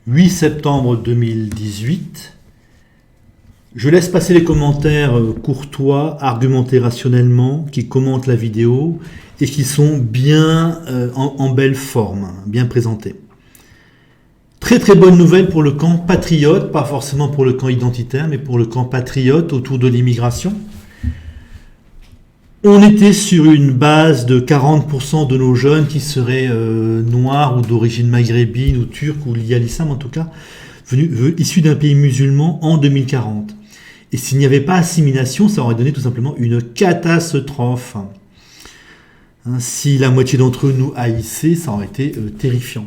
8 septembre 2018. Je laisse passer les commentaires courtois, argumentés rationnellement, qui commentent la vidéo et qui sont bien en belle forme, bien présentés. Très très bonne nouvelle pour le camp patriote, pas forcément pour le camp identitaire, mais pour le camp patriote autour de l'immigration. On était sur une base de 40% de nos jeunes qui seraient noirs ou d'origine maghrébine ou turque ou liés à l'islam en tout cas, issus d'un pays musulman en 2040. Et s'il n'y avait pas assimilation, ça aurait donné tout simplement une catastrophe. Si la moitié d'entre eux nous haïssaient, ça aurait été terrifiant.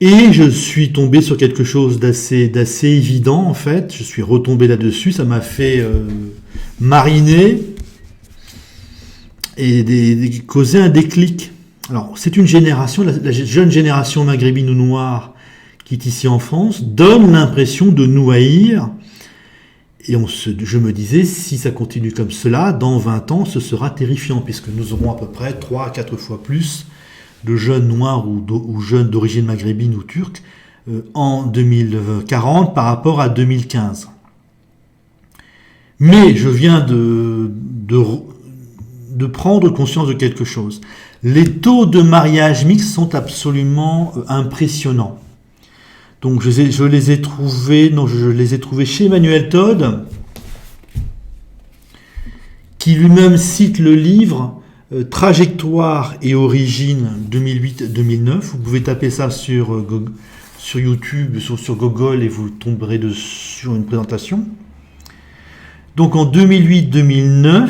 Et je suis tombé sur quelque chose d'assez évident en fait. Je suis retombé là-dessus, ça m'a fait mariner et causer un déclic. Alors, c'est une génération, la jeune génération maghrébine ou noire qui est ici en France, donne l'impression de nous haïr. Et je me disais, si ça continue comme cela, dans 20 ans, ce sera terrifiant, puisque nous aurons à peu près 3 à 4 fois plus de jeunes noirs ou jeunes d'origine maghrébine ou turque en 2040 par rapport à 2015. Mais je viens de prendre conscience de quelque chose. Les taux de mariage mixte sont absolument impressionnants. Donc je les ai trouvés chez Emmanuel Todd, qui lui-même cite le livre Trajectoire et origine 2008-2009. Vous pouvez taper ça sur YouTube, sur Google, et vous tomberez sur une présentation. Donc en 2008-2009,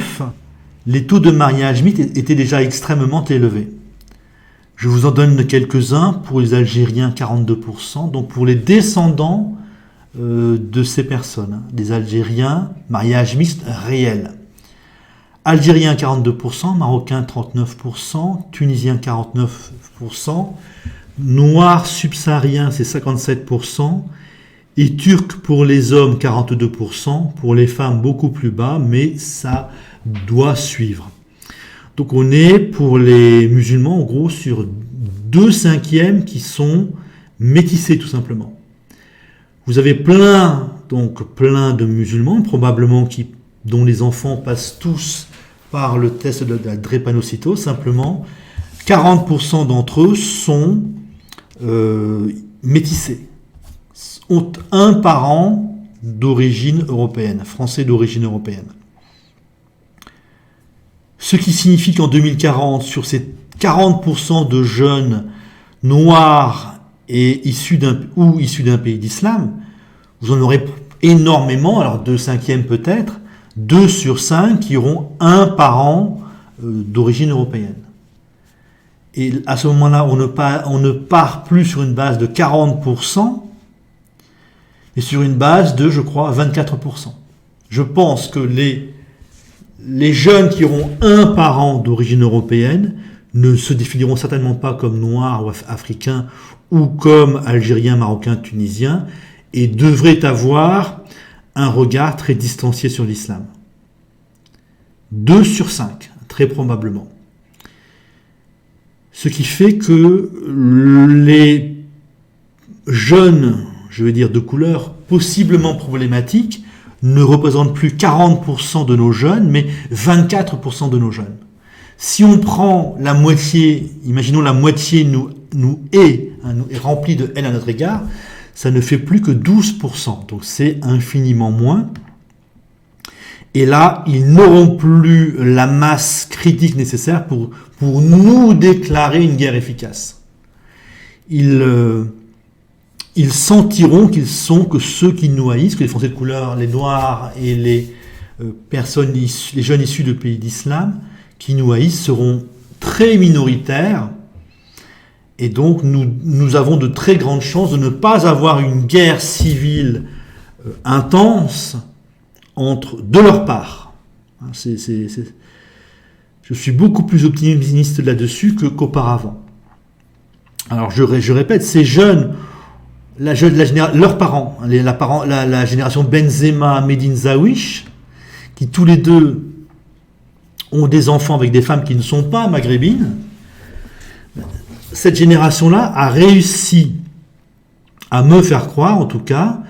les taux de mariage mixte étaient déjà extrêmement élevés. Je vous en donne quelques-uns. Pour les Algériens, 42%. Donc pour les descendants de ces personnes, des Algériens, mariage mixte réel. Algériens, 42%, Marocains, 39%, Tunisiens, 49%, Noirs subsahariens, c'est 57%, et Turcs pour les hommes, 42%, pour les femmes, beaucoup plus bas, mais ça doit suivre. Donc on est pour les musulmans en gros sur 2/5 qui sont métissés tout simplement. Vous avez plein de musulmans probablement dont les enfants passent tous par le test de la drépanocytose. Simplement 40% d'entre eux sont métissés, ont un parent d'origine européenne, français d'origine européenne. Ce qui signifie qu'en 2040, sur ces 40% de jeunes noirs et issus d'un pays d'islam, vous en aurez énormément, alors 2/5 peut-être, 2 sur 5 qui auront un parent d'origine européenne. Et à ce moment-là, on ne part plus sur une base de 40%, mais sur une base de, je crois, 24%. Je pense que les jeunes qui auront un parent d'origine européenne ne se définiront certainement pas comme noirs ou africains ou comme algériens, marocains, tunisiens et devraient avoir un regard très distancié sur l'islam. 2 sur 5, très probablement. Ce qui fait que les jeunes, je vais dire de couleur, possiblement problématiques, ne représentent plus 40% de nos jeunes, mais 24% de nos jeunes. Si on prend la moitié, imaginons la moitié nous est remplie de haine à notre égard, ça ne fait plus que 12%. Donc c'est infiniment moins. Et là, ils n'auront plus la masse critique nécessaire pour nous déclarer une guerre efficace. Ils sentiront qu'ils sont que ceux qui nous haïssent, que les Français de couleur, les Noirs et les jeunes issus de pays d'islam, qui nous haïssent seront très minoritaires. Et donc, nous avons de très grandes chances de ne pas avoir une guerre civile intense de leur part. Je suis beaucoup plus optimiste là-dessus qu'auparavant. Alors, je répète, ces jeunes, leurs parents, la génération Benzema, Medine Zawish, qui tous les deux ont des enfants avec des femmes qui ne sont pas maghrébines, cette génération-là a réussi à me faire croire en tout cas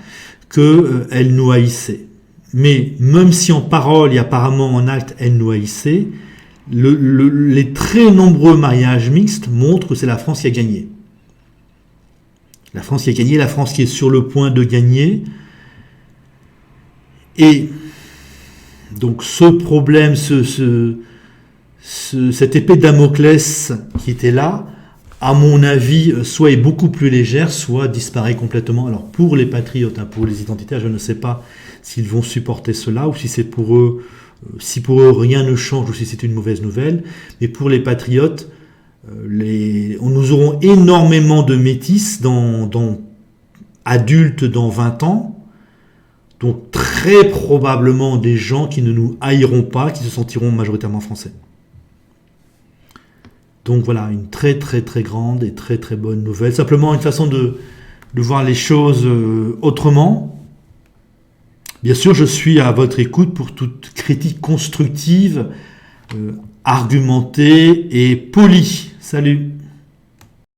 qu'elle nous haïssait. Mais même si en parole et apparemment en acte elle nous haïssait, les très nombreux mariages mixtes montrent que c'est la France qui a gagné. La France qui a gagné, la France qui est sur le point de gagner. Et donc ce problème, cette épée de Damoclès qui était là, à mon avis, soit est beaucoup plus légère, soit disparaît complètement. Alors pour les patriotes, pour les identitaires, je ne sais pas s'ils vont supporter cela, ou si c'est pour eux, si pour eux rien ne change, ou si c'est une mauvaise nouvelle. Mais pour les patriotes, nous aurons énormément de métis adultes dans 20 ans, donc très probablement des gens qui ne nous haïront pas, qui se sentiront majoritairement français. Donc voilà, une très très très grande et très très bonne nouvelle. Simplement une façon de voir les choses autrement. Bien sûr, je suis à votre écoute pour toute critique constructive, argumentée et polie. Salut!